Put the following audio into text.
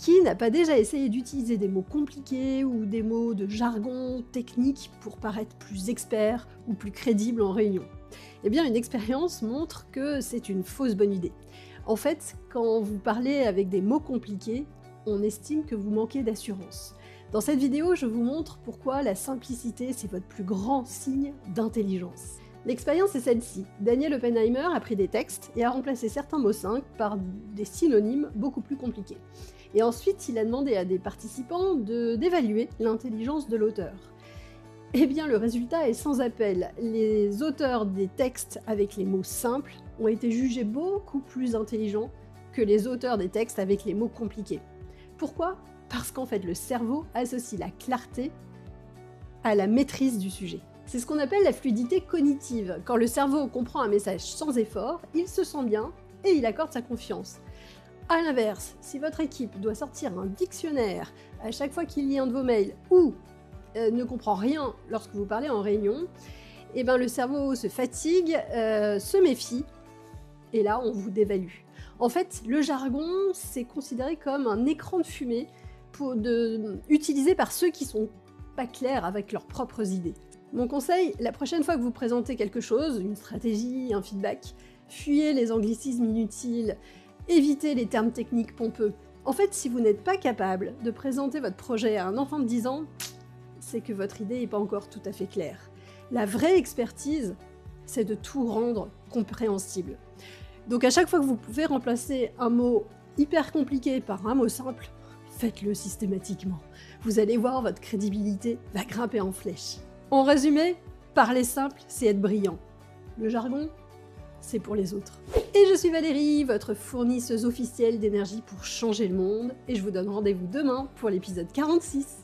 Qui n'a pas déjà essayé d'utiliser des mots compliqués ou des mots de jargon technique pour paraître plus expert ou plus crédible en réunion? Eh bien, une expérience montre que c'est une fausse bonne idée. En fait, quand vous parlez avec des mots compliqués, on estime que vous manquez d'assurance. Dans cette vidéo, je vous montre pourquoi la simplicité, c'est votre plus grand signe d'intelligence. L'expérience est celle-ci. Daniel Oppenheimer a pris des textes et a remplacé certains mots simples par des synonymes beaucoup plus compliqués. Et ensuite, il a demandé à des participants d'évaluer l'intelligence de l'auteur. Eh bien, le résultat est sans appel. Les auteurs des textes avec les mots simples ont été jugés beaucoup plus intelligents que les auteurs des textes avec les mots compliqués. Pourquoi ? Parce qu'en fait, le cerveau associe la clarté à la maîtrise du sujet. C'est ce qu'on appelle la fluidité cognitive. Quand le cerveau comprend un message sans effort, il se sent bien et il accorde sa confiance. A l'inverse, si votre équipe doit sortir un dictionnaire à chaque fois qu'il lit un de vos mails ou ne comprend rien lorsque vous parlez en réunion, eh ben le cerveau se fatigue, se méfie, et là on vous dévalue. En fait, le jargon, c'est considéré comme un écran de fumée utilisé par ceux qui sont pas clairs avec leurs propres idées. Mon conseil, la prochaine fois que vous présentez quelque chose, une stratégie, un feedback, fuyez les anglicismes inutiles, évitez les termes techniques pompeux. En fait, si vous n'êtes pas capable de présenter votre projet à un enfant de 10 ans, c'est que votre idée n'est pas encore tout à fait claire. La vraie expertise, c'est de tout rendre compréhensible. Donc à chaque fois que vous pouvez remplacer un mot hyper compliqué par un mot simple, faites-le systématiquement. Vous allez voir, votre crédibilité va grimper en flèche. En résumé, parler simple, c'est être brillant. Le jargon, c'est pour les autres. Et je suis Valérie, votre fournisseuse officielle d'énergie pour changer le monde, et je vous donne rendez-vous demain pour l'épisode 46.